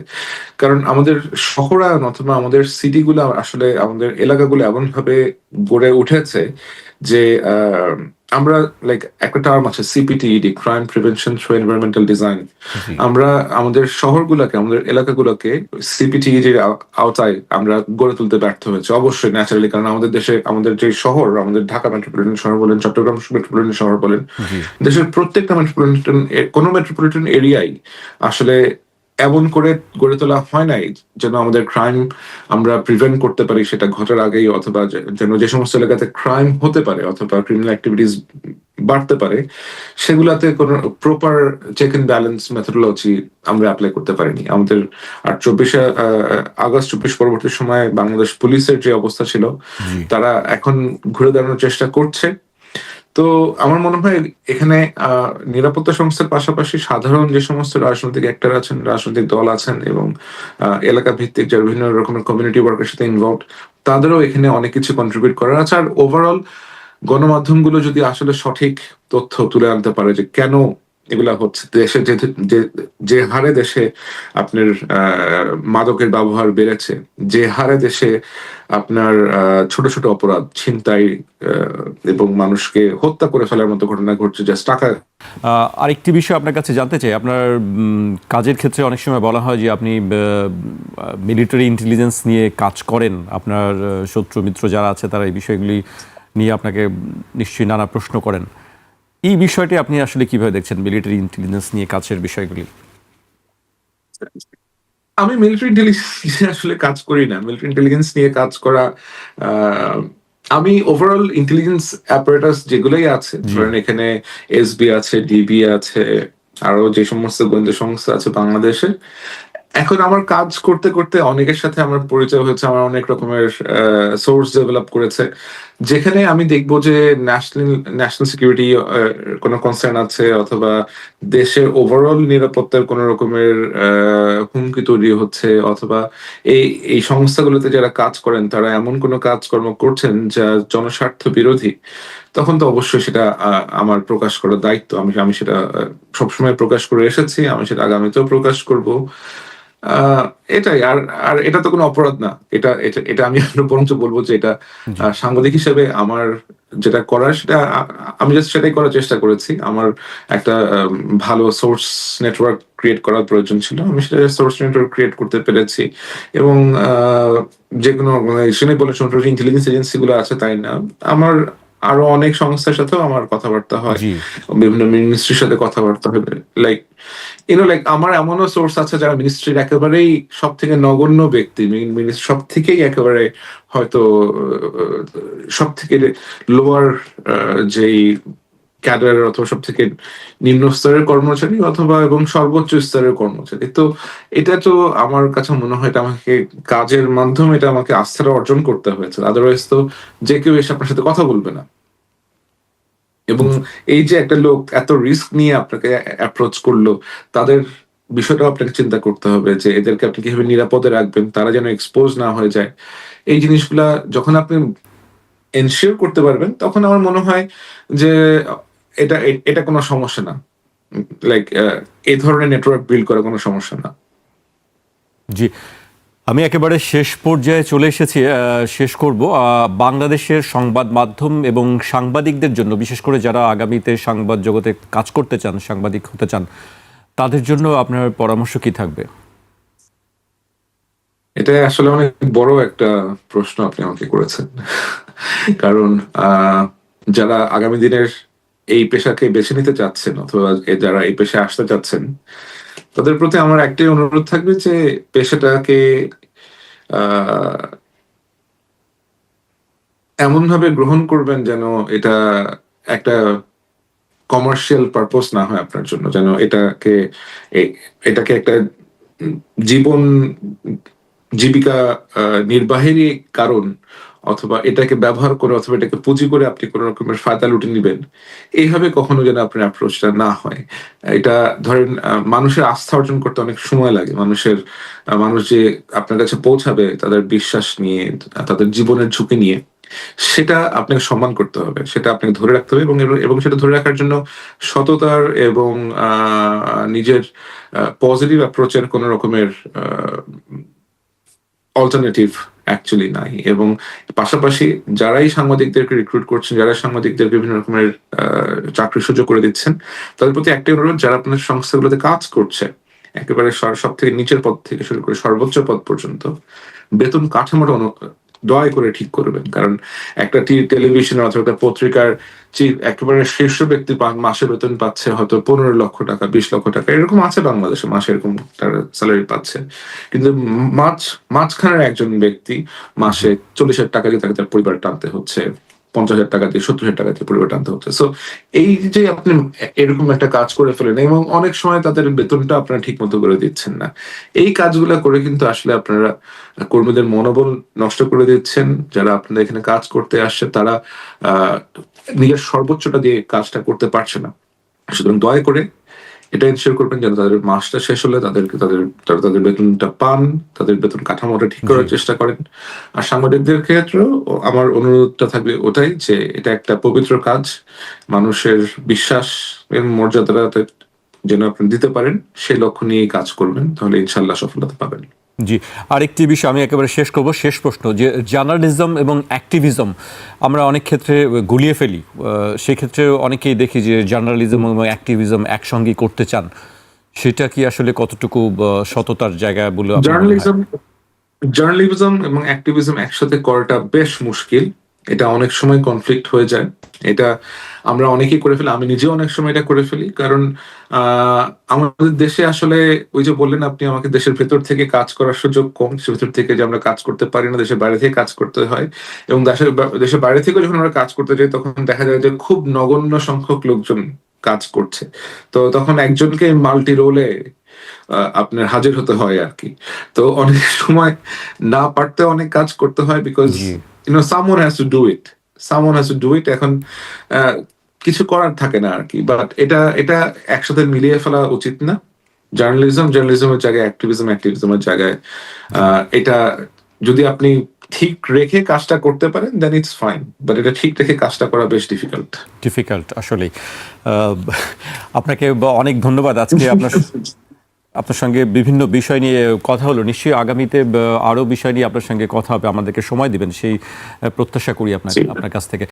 কারণ আমাদের শহরায়ন অথবা আমাদের সিটিগুলো আসলে আমাদের এলাকাগুলো এমন ভাবে গড়ে উঠেছে যে আমরা একটা টার্ম আছে CPTED, crime prevention through environmental design. আমরা আমাদের শহরগুলোকে, আমাদের এলাকাগুলোকে সিপিটিইডির আওতায় আমরা গড়ে তুলতে ব্যর্থ হয়েছে, অবশ্যই ন্যাচারালি। কারণ আমাদের দেশে আমাদের যে শহর, আমাদের ঢাকা মেট্রোপলিটন শহর বলেন, চট্টগ্রাম মেট্রোপলিটন শহর বলেন, দেশের প্রত্যেকটা মেট্রোপলিটন এরিয়াই আসলে এমন করে গড়ে তোলা হয় নাই যেন আমাদের ক্রাইম আমরা প্রিভেন্ট করতে পারি সেটা ঘটার আগেই, অথবা যেন যে সমস্ত এলাকাতে ক্রাইম হতে পারে অথবা ক্রিমিনাল অ্যাক্টিভিটিস বাড়তে পারে সেগুলাতে কোনো proper check and balance methodology আমরা অ্যাপ্লাই করতে পারিনি। আমাদের আর 24 আগস্ট পরবর্তী সময়ে বাংলাদেশ পুলিশের যে অবস্থা ছিল, তারা এখন ঘুরে দাঁড়ানোর চেষ্টা করছে। তো আমার মনে হয় এখানে নিরাপত্তা সংস্থার পাশাপাশি সাধারণ যে সমস্ত রাজনৈতিক অ্যাক্টর আছেন, রাজনৈতিক দল আছেন এবং এলাকা ভিত্তিক যারা বিভিন্ন রকমের কমিউনিটি ওয়ার্কের সাথে ইনভলভ, তাদেরও এখানে অনেক কিছু কন্ট্রিবিউট করার আছে। আর ওভারঅল গণমাধ্যমগুলো যদি আসলে সঠিক তথ্য তুলে আনতে পারে যে কেন এগুলা হচ্ছে, দেশে যে হারে দেশে আপনার মাদকের ব্যবহার বেড়েছে, যে হারে দেশে আপনার ছোট ছোট অপরাধ, ছিনতাই এবং মানুষকে হত্যা করে ফেলার মতো ঘটনা ঘটছে জাস্ট টাকা। আরেকটি বিষয় আপনার কাছে জানতে চাই, আপনার কাজের ক্ষেত্রে অনেক সময় বলা হয় যে আপনি মিলিটারি ইন্টেলিজেন্স নিয়ে কাজ করেন। আপনার শত্রু মিত্র যারা আছে তারা এই বিষয়গুলি নিয়ে আপনাকে নিশ্চয়ই নানা প্রশ্ন করেন। এই বিষয়টি আপনি আসলে কিভাবে দেখছেন, মিলিটারি ইন্টেলিজেন্স নিয়ে কাজের বিষয়গুলি? আমি মিলিটারি ইন্টেলিজেন্স আসলে কাজ করি না। মিলিটারি ইন্টেলিজেন্স নিয়ে কাজ করা, আমি ওভারঅল ইন্টেলিজেন্স অ্যাপারেটাস যেগুলোই আছে, ধরেন এখানে এসবি আছে, ডিবি আছে, আরো যে সমস্ত গোয়েন্দা সংস্থা আছে বাংলাদেশে, এখন আমার কাজ করতে করতে অনেকের সাথে আমার পরিচয় হয়েছে, আমার অনেক রকমের সোর্স ডেভেলপ করেছে, যেখানে আমি দেখবো যে ন্যাশনাল সিকিউরিটি কোনো কনসার্ন আছে অথবা দেশের ওভারঅল নিরাপত্তার কোনো রকমের হুমকি তৈরি হচ্ছে, অথবা এই সংস্থাগুলোতে যারা কাজ করেন তারা এমন কোনো কাজকর্ম করছেন যা জনস্বার্থ বিরোধী, তখন তো অবশ্যই সেটা আমার প্রকাশ করার দায়িত্ব। আমি সেটা সবসময় প্রকাশ করে এসেছি, আমি সেটা আগামীতেও প্রকাশ করব। এটাই। আর আর এটা তো কোনো অপরাধ না। এটা এটা এটা আমি বরঞ্চ বলবো যে এটা সাংবাদিক হিসেবে আমার যেটা করার সেটা আমি জাস্ট সেটাই করার চেষ্টা করেছি। আমার একটা ভালো সোর্স নেটওয়ার্ক ক্রিয়েট করার প্রয়োজন ছিল, আমি সেটা সোর্স নেটওয়ার্ক ক্রিয়েট করতে পেরেছি। এবং যে কোনো সেখানে বলে ইন্টেলিজেন্স এজেন্সি গুলো আছে তাই না, আমার আরো অনেক সংস্থার সাথেও আমার কথাবার্তা হয়, জি। বিভিন্ন মিনিস্ট্রির সাথে কথাবার্তা হয়। লাইক লাইক আমার এমনও সোর্স আছে যারা মিনিস্ট্রির একেবারেই সব থেকে নগণ্য ব্যক্তি, সব থেকেই একেবারে হয়তো সব থেকে লোয়ার যেই ক্যাডার অথবা সব থেকে নিম্ন স্তরের কর্মচারী অথবা এবং সর্বোচ্চ স্তরের কর্মচারী। তো এটা তো আমার কাছে মনে হয় এটা আমাকে কাজের মাধ্যমে এটা আমাকে আস্থাটা অর্জন করতে হয়েছে। আদারওয়াইজ তো যে কেউ এসে আপনার সাথে কথা বলবে না। এবং এই যে একটা লোক এত রিস্ক নিয়ে আপনাকে অ্যাপ্রোচ করলো, তাদের বিষয়টাও আপনাকে চিন্তা করতে হবে যে এদেরকে আপনি কিভাবে নিরাপদে রাখবেন, তারা যেন এক্সপোজ না হয়ে যায়। এই জিনিসগুলা যখন আপনি এনশিওর করতে পারবেন, তখন আমার মনে হয় যে এটা কোনো সমস্যা না। লাইক এই ধরনের নেটওয়ার্ক বিল্ড করা কোনো সমস্যা না। জি, আমি একেবারে শেষ পর্যায়ে চলে এসেছি। শেষ করব বাংলাদেশের সংবাদ মাধ্যম এবং সাংবাদিকদের জন্য, বিশেষ করে যারা আগামীতে সংবাদ জগতে কাজ করতে চান, সাংবাদিক হতে চান, তাদের জন্য আপনার পরামর্শ কি থাকবে? এটা আসলে অনেক বড় একটা প্রশ্ন আপনি আমাকে করেছেন। কারণ যারা আগামী দিনের এই পেশাকে বেছে নিতে চাচ্ছেন অথবা যারা এই পেশায় আসতে চাচ্ছেন, তাদের প্রতি আমার একটাই অনুরোধ থাকবে যে পেশাটাকে আহ এমনভাবে গ্রহণ করবেন যেন এটা একটা কমার্শিয়াল পারপোজ না হয় আপনার জন্য। যেন এটাকে একটা জীবন জীবিকা নির্বাহেরই কারণ, অথবা এটাকে ব্যবহার করে অথবা এটাকে পুঁজি করে আপনি কোন রকমের ফায়দা লুটে নিবেন, এইভাবে কখনো যেন আপনার অ্যাপ্রোচটা না হয়। এটা ধরেন মানুষের আস্থা অর্জন করতে অনেক সময় লাগে। মানুষ যে আপনার কাছে পৌঁছাবে তাদের বিশ্বাস নিয়ে, তাদের জীবনের ঝুঁকি নিয়ে, সেটা আপনাকে সম্মান করতে হবে। সেটা আপনাকে ধরে রাখতে হবে এবং সেটা ধরে রাখার জন্য সততার এবং নিজের পজিটিভ অ্যাপ্রোচ এর কোন রকমের অল্টারনেটিভ অ্যাকচুয়ালি নাই। এবং পাশাপাশি যারাই সাংবাদিকদেরকে রিক্রুট করছেন, যারা সাংবাদিকদের বিভিন্ন রকমের চাকরির সুযোগ করে দিচ্ছেন, তাদের প্রতি একটাই অনুরোধ, যারা আপনার সংস্থাগুলোতে কাজ করছে, একেবারে সব থেকে নিচের পদ থেকে শুরু করে সর্বোচ্চ পদ পর্যন্ত বেতন কাঠামোটা দয়া করে ঠিক করবেন। কারণ একটা টেলিভিশন অথবা একটা পত্রিকার চিফ একেবারে শীর্ষ ব্যক্তি মাসে বেতন পাচ্ছে হয়তো 15 লক্ষ টাকা, 20 লক্ষ টাকা, এরকম আছে বাংলাদেশে, মাসে এরকম তার স্যালারি পাচ্ছে। কিন্তু মাঝখানের একজন ব্যক্তি মাসে 40,000 টাকা দিয়ে তাকে তার পরিবার টানতে হচ্ছে, 50,000 টাকা দিয়ে, 70,000 টাকা দিয়ে পরিবার টানতে হচ্ছে। সো এই যে আপনি এরকম একটা কাজ করে ফেলেন এবং অনেক সময় তাদের বেতনটা আপনারা ঠিক মতো করে দিচ্ছেন না, এই কাজগুলা করে কিন্তু আসলে আপনারা কর্মীদের মনোবল নষ্ট করে দিচ্ছেন। যারা আপনাদের এখানে কাজ করতে আসছে তারা আহ নিজের সর্বোচ্চটা দিয়ে কাজটা করতে পারছে না। সুতরাং দয়া করে এটা এনশিওর করবেন যেন তাদের মাসটা শেষ হলে তারা তাদের বেতনটা পান, তাদের বেতন কাঠামোটা ঠিক করার চেষ্টা করেন। আর সাংবাদিকদের ক্ষেত্রেও আমার অনুরোধটা থাকবে ওটাই যে এটা একটা পবিত্র কাজ। মানুষের বিশ্বাস এবং মর্যাদাটা যেন আপনি দিতে পারেন, সেই লক্ষ্য নিয়েই কাজ করবেন, তাহলে ইনশাল্লাহ সফলতা পাবেন। জি, আরেকটি বিষয় আমি একেবারে শেষ করব, শেষ প্রশ্ন, যে জার্নালিজম এবং অ্যাক্টিভিজম আমরা অনেক ক্ষেত্রে গুলিয়ে ফেলি। সেক্ষেত্রে অনেকেই দেখি যে জার্নালিজম এবং অ্যাক্টিভিজম একসঙ্গে করতে চান। সেটা কি আসলে কতটুকু সততার জায়গা বলে আপনার মনে হয়? জার্নালিজম এবং অ্যাক্টিভিজম একসাথে করাটা বেশ মুশকিল। এটা অনেক সময় কনফ্লিক্ট হয়ে যায়। এটা আমরা অনেকেই করে ফেলি, আমি নিজেও অনেক সময় এটা করে ফেলি। কারণ আমাদের দেশে আসলে ওই যে বললেন আপনি আমাকে, দেশের ভেতর থেকে কাজ করার সুযোগ কম, দেশের ভেতর থেকে যে আমরা কাজ করতে পারি না, দেশের বাইরে থেকে কাজ করতে হয়। এবং দেশের বাইরে থেকেও যখন আমরা কাজ করতে যাই তখন দেখা যায় যে খুব নগণ্য সংখ্যক লোকজন কাজ করছে। তো তখন একজনকে মাল্টি রোলে আপনার হাজির হতে হয় আর কি। তো অনেক সময় না পারতে অনেক কাজ করতে হয়, because G. someone has to do it. এখন কিছু করার থাকে না আর কি। বাট এটা একসাথে মিলিয়ে ফেলা উচিত না। জার্নালিজমের জায়গায় অ্যাক্টিভিজমের জায়গায় এটা যদি আপনি ঠিক রেখে কাজটা করতে পারেন দেন ইটস ফাইন, বাট এটা ঠিক রেখে কাজটা করা বেশ ডিফিকাল্ট আসলেই। আপনাকে অনেক ধন্যবাদ। আজকে আপনার সঙ্গে বিভিন্ন বিষয় নিয়ে কথা হলো। নিশ্চয়ই আগামীতে আরও বিষয় নিয়ে আপনার সঙ্গে কথা হবে, আমাদেরকে সময় দিবেন সেই প্রত্যাশা করি আপনার কাছ থেকে।